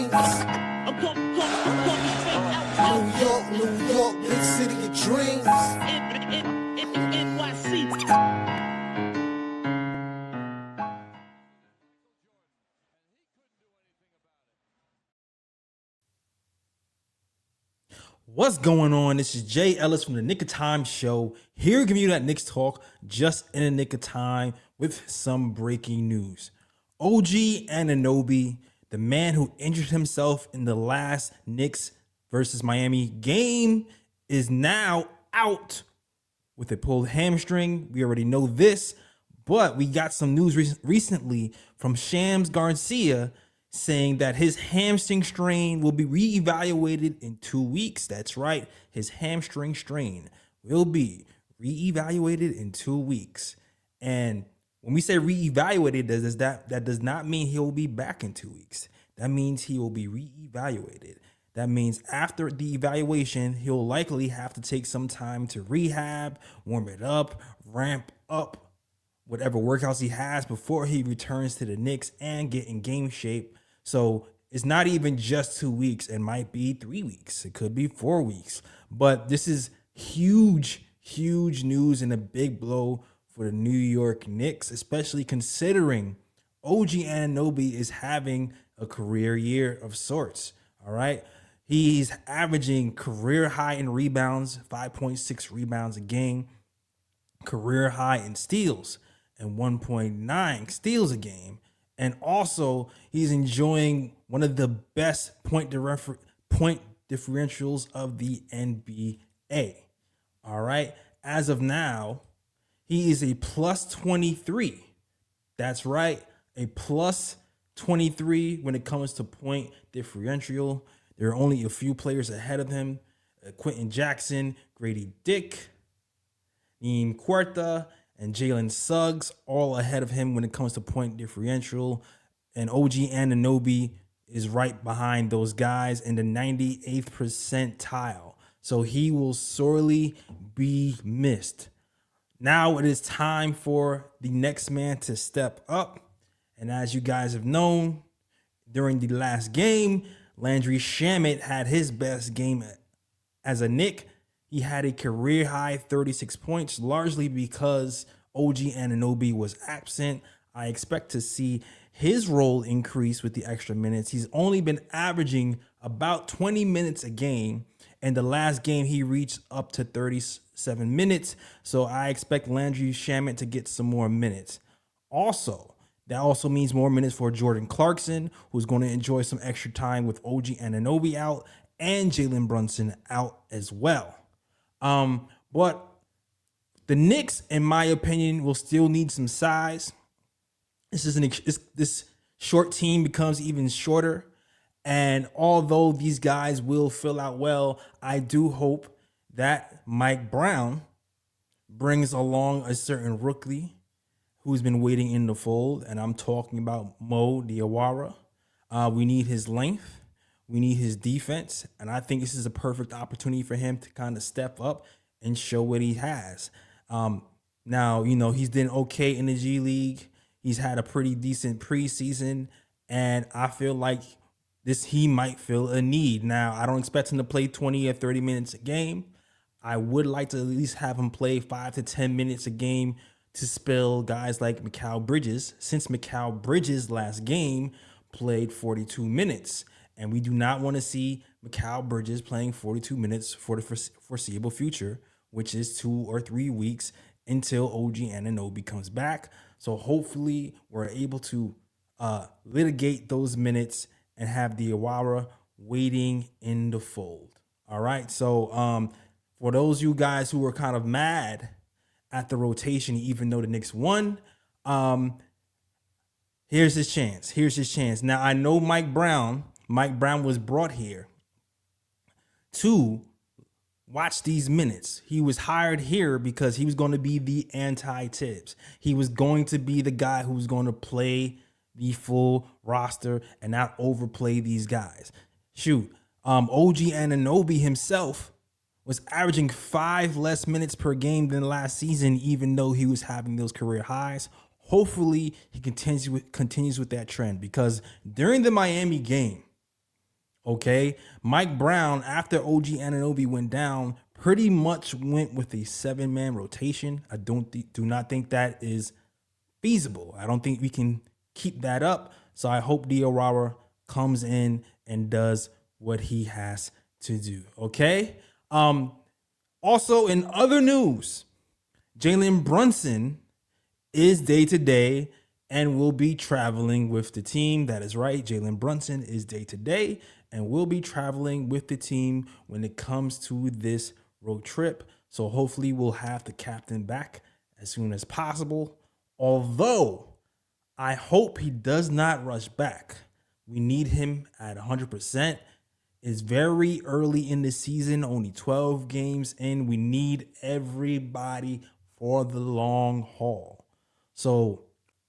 dreams. New York, big city of dreams. What's going on? This is Jay Ellis from the Nick of Time show, here giving you that Knicks talk just in the nick of time with some breaking news. OG Anunoby, the man who injured himself in the last Knicks versus Miami game, is now out with a pulled hamstring. We already know this, but we got some news recently from Shams Garcia saying that his hamstring strain will be reevaluated in 2 weeks. That's right. His hamstring strain will be reevaluated in 2 weeks. And when we say reevaluated, that does not mean he'll be back in 2 weeks. That means he will be reevaluated. That means after the evaluation, he'll likely have to take some time to rehab, warm it up, ramp up whatever workouts he has before he returns to the Knicks and get in game shape. So it's not even just 2 weeks. It might be 3 weeks. It could be 4 weeks. But this is huge news and a big blow for the New York Knicks, especially considering OG Anunoby is having a career year of sorts. All right. He's averaging career high in rebounds, 5.6 rebounds a game, career high in steals, and 1.9 steals a game. And also, he's enjoying one of the best point differentials of the NBA. All right. As of now, he is a plus 23. That's right. A plus 23 when it comes to point differential. There are only a few players ahead of him. Quentin Jackson, Grady Dick, Neem Quarta, and Jalen Suggs all ahead of him when it comes to point differential. And OG Anunoby is right behind those guys in the 98th percentile. So he will sorely be missed. Now it is time for the next man to step up. And as you guys have known, during the last game, Landry Shamet had his best game as a Knick. He had a career high 36 points, largely because OG Anunoby was absent. I expect to see his role increase with the extra minutes. He's only been averaging about 20 minutes a game. And the last game, he reached up to 37 minutes. So I expect Landry Shamet to get some more minutes. That also means more minutes for Jordan Clarkson, who's going to enjoy some extra time with OG Anunoby out and Jalen Brunson out as well. But the Knicks, in my opinion, will still need some size. This short team becomes even shorter. And although these guys will fill out well, I do hope that Mike Brown brings along a certain rookie who's been waiting in the fold. And I'm talking about Mo Diawara. We need his length. We need his defense. And I think this is a perfect opportunity for him to kind of step up and show what he has. Now, he's done okay in the G League. He's had a pretty decent preseason. And I feel like he might feel a need. Now, I don't expect him to play 20 or 30 minutes a game. I would like to at least have him play 5 to 10 minutes a game to spell guys like Mikal Bridges, since Mikal Bridges' last game played 42 minutes. And we do not want to see Mikal Bridges playing 42 minutes for the foreseeable future, which is 2 or 3 weeks until OG Anunoby comes back. So hopefully we're able to litigate those minutes and have Diawara waiting in the fold. All right. So for those of you guys who were kind of mad at the rotation, even though the Knicks won, here's his chance. Now, I know Mike Brown was brought here to watch these minutes. He was hired here because he was going to be the anti-Tibbs. He was going to be the guy who was going to play the full roster and not overplay these guys. OG Anunoby himself was averaging 5 less minutes per game than last season, even though he was having those career highs. Hopefully he continues with that trend, because during the Miami game, Okay, Mike Brown, after OG Anunoby went down, pretty much went with a 7-man rotation. I do not think that is feasible. I don't think we can keep that up. So I hope Diawara comes in and does what he has to do. Okay. Also, in other news, Jalen Brunson is day-to-day and will be traveling with the team. That is right. Jalen Brunson is day-to-day and will be traveling with the team when it comes to this road trip. So hopefully we'll have the captain back as soon as possible. Although I hope he does not rush back. We need him at 100%. It's very early in the season, only 12 games in. We need everybody for the long haul. So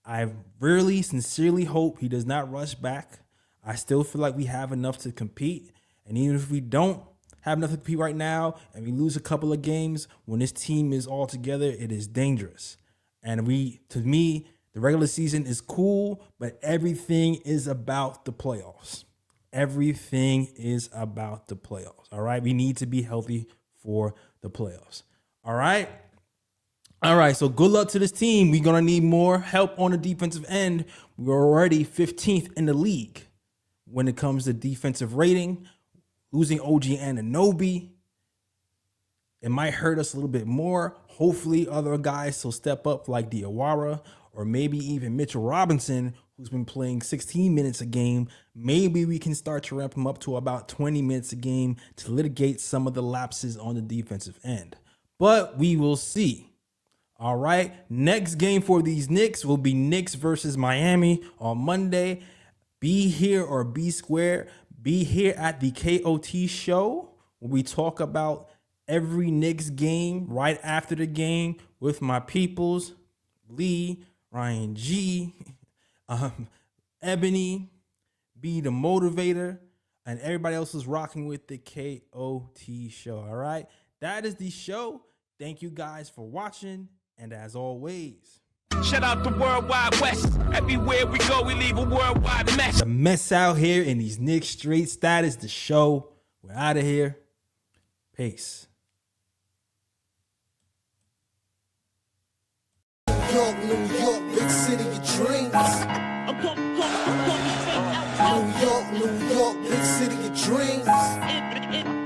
I really sincerely hope he does not rush back. I still feel like we have enough to compete. And even if we don't have enough to compete right now and we lose a couple of games, when this team is all together, it is dangerous. And to me, the regular season is cool, but everything is about the playoffs. Everything is about the playoffs. All right. We need to be healthy for the playoffs. All right. All right. So good luck to this team. We're going to need more help on the defensive end. We're already 15th in the league when it comes to defensive rating. Losing OG Anunoby, it might hurt us a little bit more. Hopefully other guys will step up like Diawara or maybe even Mitchell Robinson, who's been playing 16 minutes a game. Maybe we can start to ramp him up to about 20 minutes a game to litigate some of the lapses on the defensive end. But we will see. All right. Next game for these Knicks will be Knicks versus Miami on Monday. Be here or be square. Be here at the KOT show where we talk about every Knicks game right after the game with my peoples, Lee, Ryan G, Ebony, Be the Motivator, and everybody else is rocking with the KOT show. All right. That is the show. Thank you guys for watching. And as always, shout out the Worldwide West. Everywhere we go, we leave a worldwide mess. The mess out here in these Knicks streets. That is the show. We're out of here. Peace. York, New York, big city of dreams. New York, big city of dreams.